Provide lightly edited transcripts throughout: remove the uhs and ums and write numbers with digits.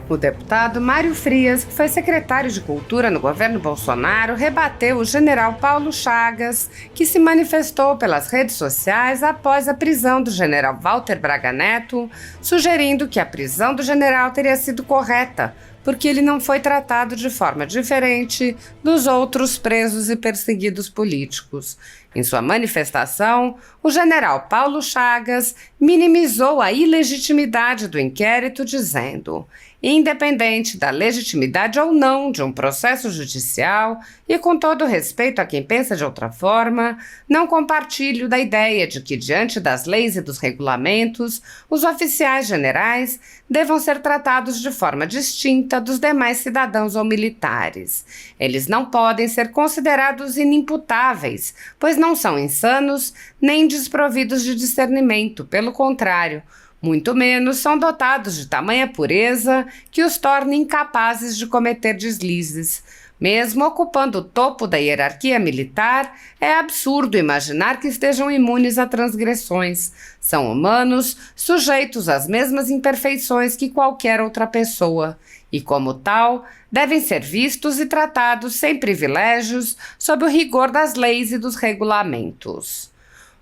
O deputado Mário Frias, que foi secretário de Cultura no governo Bolsonaro, rebateu o general Paulo Chagas, que se manifestou pelas redes sociais após a prisão do general Walter Braga Neto, sugerindo que a prisão do general teria sido correta, porque ele não foi tratado de forma diferente dos outros presos e perseguidos políticos. Em sua manifestação, o general Paulo Chagas minimizou a ilegitimidade do inquérito, dizendo: independente da legitimidade ou não de um processo judicial, e com todo respeito a quem pensa de outra forma, não compartilho da ideia de que, diante das leis e dos regulamentos, os oficiais generais devam ser tratados de forma distinta dos demais cidadãos ou militares. Eles não podem ser considerados inimputáveis, pois não são insanos nem desprovidos de discernimento, pelo contrário, muito menos são dotados de tamanha pureza que os torne incapazes de cometer deslizes. Mesmo ocupando o topo da hierarquia militar, é absurdo imaginar que estejam imunes a transgressões. São humanos, sujeitos às mesmas imperfeições que qualquer outra pessoa, e como tal, devem ser vistos e tratados sem privilégios, sob o rigor das leis e dos regulamentos.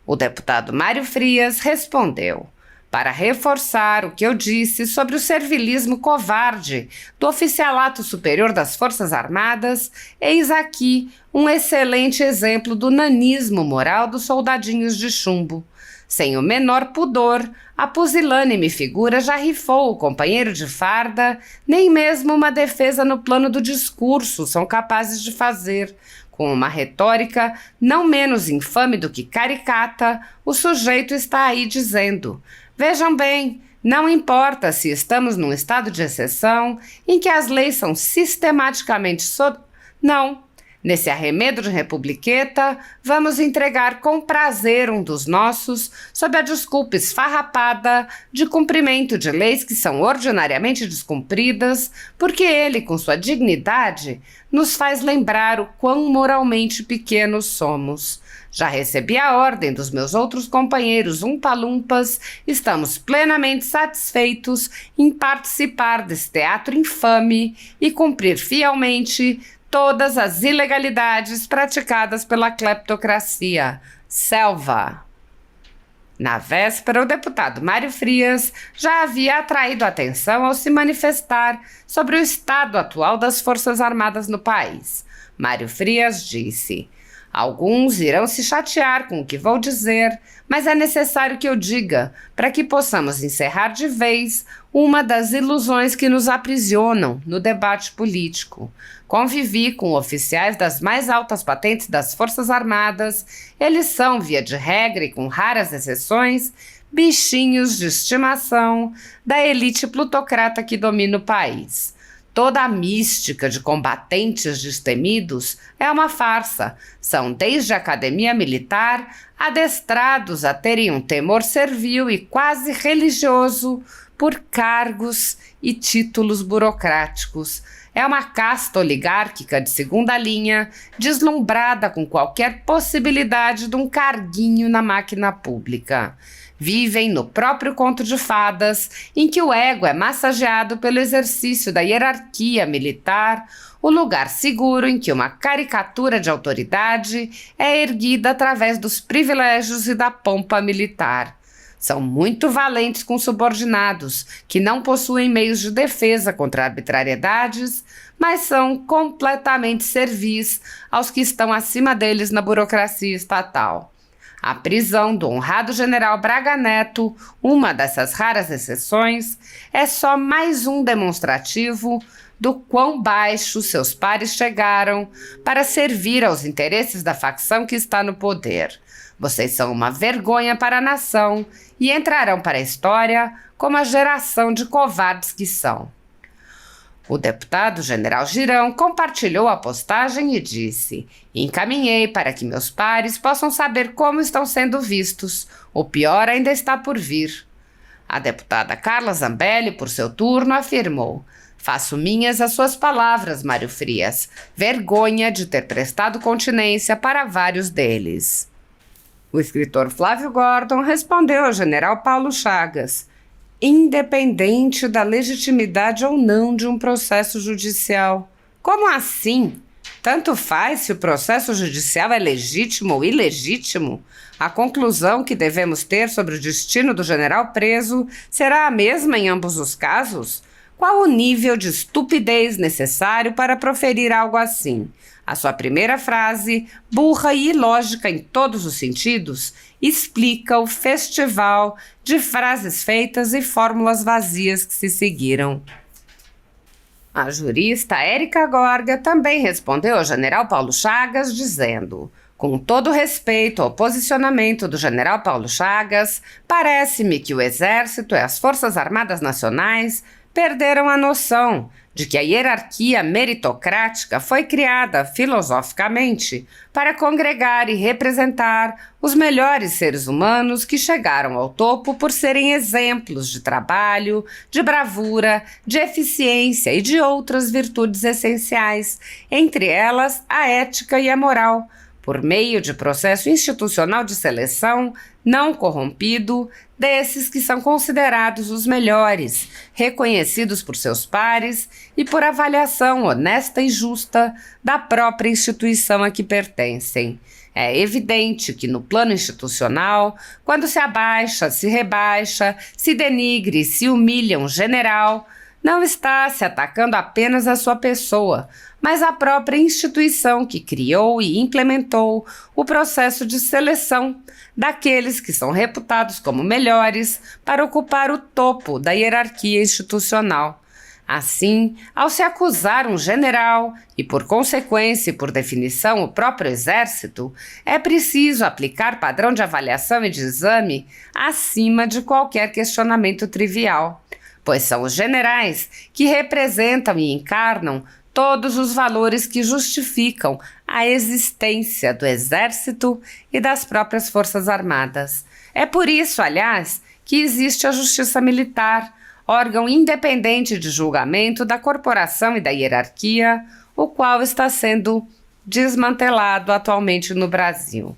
O deputado Mário Frias respondeu: para reforçar o que eu disse sobre o servilismo covarde do oficialato superior das Forças Armadas, eis aqui um excelente exemplo do nanismo moral dos soldadinhos de chumbo. Sem o menor pudor, a pusilânime figura já rifou o companheiro de farda, nem mesmo uma defesa no plano do discurso são capazes de fazer. Com uma retórica não menos infame do que caricata, o sujeito está aí dizendo: vejam bem, não importa se estamos num estado de exceção em que as leis são sistematicamente Não. Nesse arremedo de republiqueta, vamos entregar com prazer um dos nossos sob a desculpa esfarrapada de cumprimento de leis que são ordinariamente descumpridas, porque ele, com sua dignidade, nos faz lembrar o quão moralmente pequenos somos. Já recebi a ordem dos meus outros companheiros umpalumpas, estamos plenamente satisfeitos em participar desse teatro infame e cumprir fielmente todas as ilegalidades praticadas pela cleptocracia. Selva. Na véspera, o deputado Mário Frias já havia atraído atenção ao se manifestar sobre o estado atual das Forças Armadas no país. Mário Frias disse: alguns irão se chatear com o que vou dizer, mas é necessário que eu diga para que possamos encerrar de vez uma das ilusões que nos aprisionam no debate político. Convivi com oficiais das mais altas patentes das Forças Armadas. Eles são, via de regra e com raras exceções, bichinhos de estimação da elite plutocrata que domina o país. Toda a mística de combatentes destemidos é uma farsa. São, desde a academia militar, adestrados a terem um temor servil e quase religioso por cargos e títulos burocráticos. É uma casta oligárquica de segunda linha, deslumbrada com qualquer possibilidade de um carguinho na máquina pública. Vivem no próprio conto de fadas, em que o ego é massageado pelo exercício da hierarquia militar, o lugar seguro em que uma caricatura de autoridade é erguida através dos privilégios e da pompa militar. São muito valentes com subordinados, que não possuem meios de defesa contra arbitrariedades, mas são completamente servis aos que estão acima deles na burocracia estatal. A prisão do honrado general Braga Neto, uma dessas raras exceções, é só mais um demonstrativo do quão baixo seus pares chegaram para servir aos interesses da facção que está no poder. Vocês são uma vergonha para a nação e entrarão para a história como a geração de covardes que são. O deputado general Girão compartilhou a postagem e disse: encaminhei para que meus pares possam saber como estão sendo vistos. O pior ainda está por vir. A deputada Carla Zambelli, por seu turno, afirmou: faço minhas as suas palavras, Mário Frias. Vergonha de ter prestado continência para vários deles. O escritor Flávio Gordon respondeu ao general Paulo Chagas: independente da legitimidade ou não de um processo judicial. Como assim? Tanto faz se o processo judicial é legítimo ou ilegítimo? A conclusão que devemos ter sobre o destino do general preso será a mesma em ambos os casos? Qual o nível de estupidez necessário para proferir algo assim? A sua primeira frase, burra e ilógica em todos os sentidos, explica o festival de frases feitas e fórmulas vazias que se seguiram. A jurista Érica Gorga também respondeu ao general Paulo Chagas dizendo: com todo respeito ao posicionamento do general Paulo Chagas, parece-me que o Exército e as Forças Armadas Nacionais perderam a noção de que a hierarquia meritocrática foi criada filosoficamente para congregar e representar os melhores seres humanos que chegaram ao topo por serem exemplos de trabalho, de bravura, de eficiência e de outras virtudes essenciais, entre elas a ética e a moral, por meio de processo institucional de seleção não corrompido desses que são considerados os melhores, reconhecidos por seus pares e por avaliação honesta e justa da própria instituição a que pertencem. É evidente que no plano institucional, quando se abaixa, se rebaixa, se denigre e se humilha um general, não está se atacando apenas a sua pessoa, mas a própria instituição que criou e implementou o processo de seleção daqueles que são reputados como melhores para ocupar o topo da hierarquia institucional. Assim, ao se acusar um general, e por consequência e por definição o próprio Exército, é preciso aplicar padrão de avaliação e de exame acima de qualquer questionamento trivial, pois são os generais que representam e encarnam todos os valores que justificam a existência do Exército e das próprias Forças Armadas. É por isso, aliás, que existe a Justiça Militar, órgão independente de julgamento da corporação e da hierarquia, o qual está sendo desmantelado atualmente no Brasil.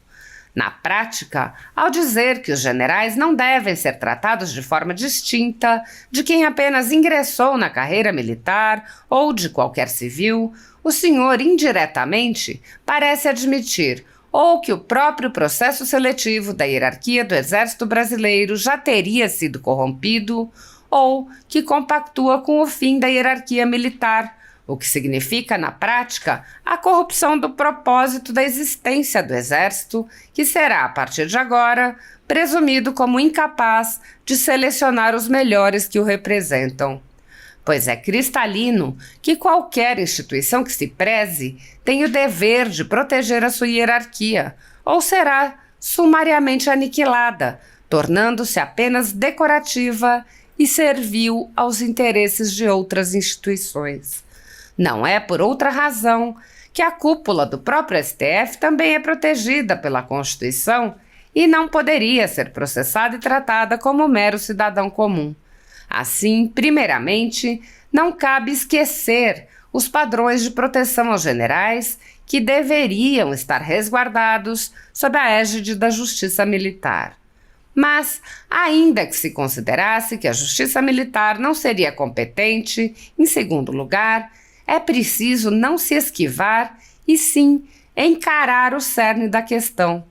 Na prática, ao dizer que os generais não devem ser tratados de forma distinta de quem apenas ingressou na carreira militar ou de qualquer civil, o senhor indiretamente parece admitir ou que o próprio processo seletivo da hierarquia do Exército Brasileiro já teria sido corrompido, ou que compactua com o fim da hierarquia militar, o que significa, na prática, a corrupção do propósito da existência do Exército, que será, a partir de agora, presumido como incapaz de selecionar os melhores que o representam. Pois é cristalino que qualquer instituição que se preze tem o dever de proteger a sua hierarquia, ou será sumariamente aniquilada, tornando-se apenas decorativa e servil aos interesses de outras instituições. Não é por outra razão que a cúpula do próprio STF também é protegida pela Constituição e não poderia ser processada e tratada como mero cidadão comum. Assim, primeiramente, não cabe esquecer os padrões de proteção aos generais que deveriam estar resguardados sob a égide da Justiça Militar. Mas, ainda que se considerasse que a Justiça Militar não seria competente, em segundo lugar, é preciso não se esquivar e sim encarar o cerne da questão.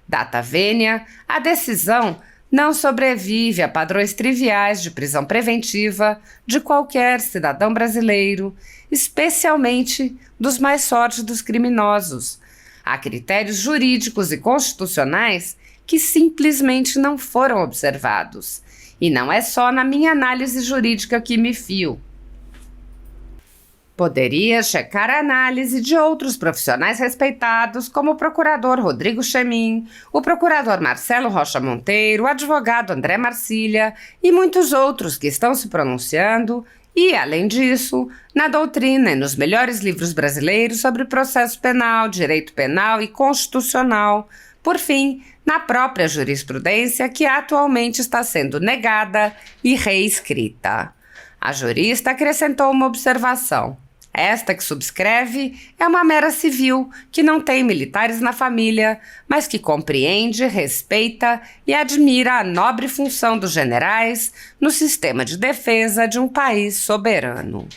Data vênia, a decisão não sobrevive a padrões triviais de prisão preventiva de qualquer cidadão brasileiro, especialmente dos mais sórdidos criminosos. Há critérios jurídicos e constitucionais que simplesmente não foram observados. E não é só na minha análise jurídica que me fio. Poderia checar a análise de outros profissionais respeitados, como o procurador Rodrigo Chemin, o procurador Marcelo Rocha Monteiro, o advogado André Marcília e muitos outros que estão se pronunciando e, além disso, na doutrina e nos melhores livros brasileiros sobre processo penal, direito penal e constitucional, por fim, na própria jurisprudência que atualmente está sendo negada e reescrita. A jurista acrescentou uma observação. Esta que subscreve é uma mera civil, que não tem militares na família, mas que compreende, respeita e admira a nobre função dos generais no sistema de defesa de um país soberano.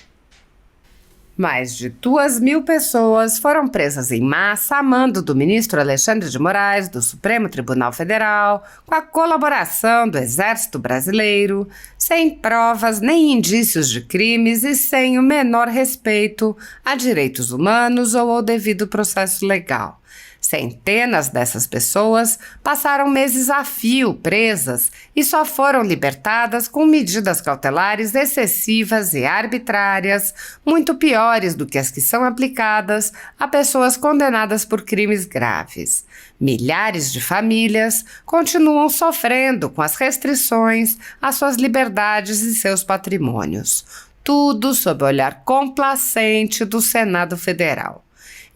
Mais de 2.000 pessoas foram presas em massa a mando do ministro Alexandre de Moraes, do Supremo Tribunal Federal, com a colaboração do Exército Brasileiro, sem provas nem indícios de crimes e sem o menor respeito a direitos humanos ou ao devido processo legal. Centenas dessas pessoas passaram meses a fio presas e só foram libertadas com medidas cautelares excessivas e arbitrárias, muito piores do que as que são aplicadas a pessoas condenadas por crimes graves. Milhares de famílias continuam sofrendo com as restrições às suas liberdades e seus patrimônios. Tudo sob o olhar complacente do Senado Federal.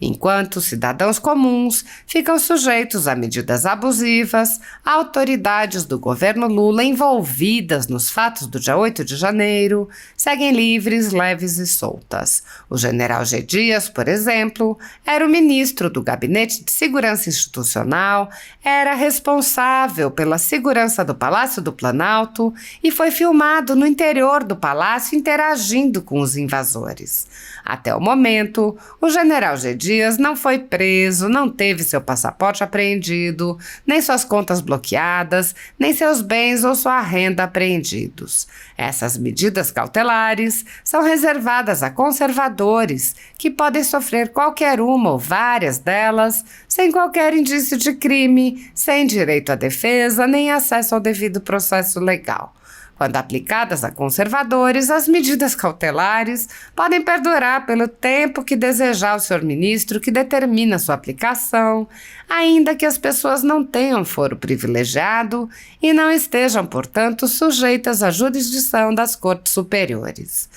Enquanto cidadãos comuns ficam sujeitos a medidas abusivas, autoridades do governo Lula envolvidas nos fatos do dia 8 de janeiro seguem livres, leves e soltas. O general G. Dias, por exemplo, era o ministro do Gabinete de Segurança Institucional, era responsável pela segurança do Palácio do Planalto e foi filmado no interior do palácio interagindo com os invasores. Até o momento, o general G. Dias não foi preso, não teve seu passaporte apreendido, nem suas contas bloqueadas, nem seus bens ou sua renda apreendidos. Essas medidas cautelares são reservadas a conservadores, que podem sofrer qualquer uma ou várias delas, sem qualquer indício de crime, sem direito à defesa, nem acesso ao devido processo legal. Quando aplicadas a conservadores, as medidas cautelares podem perdurar pelo tempo que desejar o senhor ministro que determina sua aplicação, ainda que as pessoas não tenham foro privilegiado e não estejam, portanto, sujeitas à jurisdição das cortes superiores.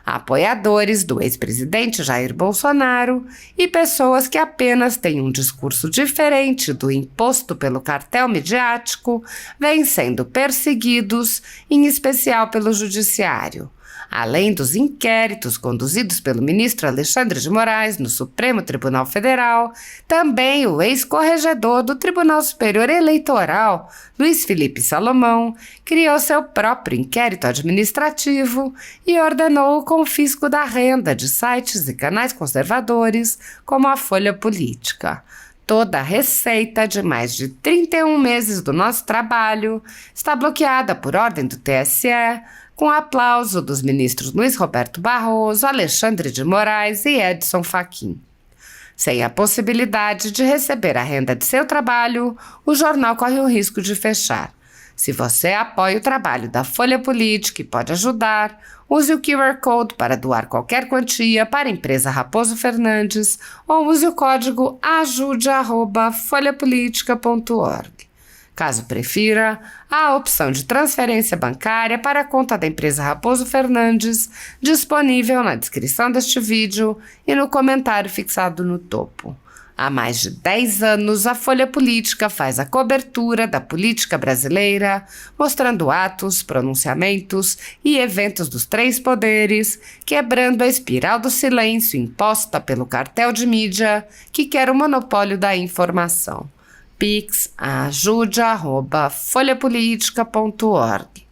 Apoiadores do ex-presidente Jair Bolsonaro e pessoas que apenas têm um discurso diferente do imposto pelo cartel midiático vêm sendo perseguidos, em especial pelo judiciário. Além dos inquéritos conduzidos pelo ministro Alexandre de Moraes no Supremo Tribunal Federal, também o ex-corregedor do Tribunal Superior Eleitoral, Luiz Felipe Salomão, criou seu próprio inquérito administrativo e ordenou o confisco da renda de sites e canais conservadores, como a Folha Política. Toda a receita de mais de 31 meses do nosso trabalho está bloqueada por ordem do TSE, com aplauso dos ministros Luiz Roberto Barroso, Alexandre de Moraes e Edson Fachin. Sem a possibilidade de receber a renda de seu trabalho, o jornal corre o risco de fechar. Se você apoia o trabalho da Folha Política e pode ajudar, use o QR Code para doar qualquer quantia para a empresa Raposo Fernandes ou use o código ajude@folhapolitica.org. Caso prefira, há a opção de transferência bancária para a conta da empresa Raposo Fernandes, disponível na descrição deste vídeo e no comentário fixado no topo. Há mais de 10 anos, a Folha Política faz a cobertura da política brasileira, mostrando atos, pronunciamentos e eventos dos três poderes, quebrando a espiral do silêncio imposta pelo cartel de mídia que quer o monopólio da informação. Pix ajude@folhapolitica.org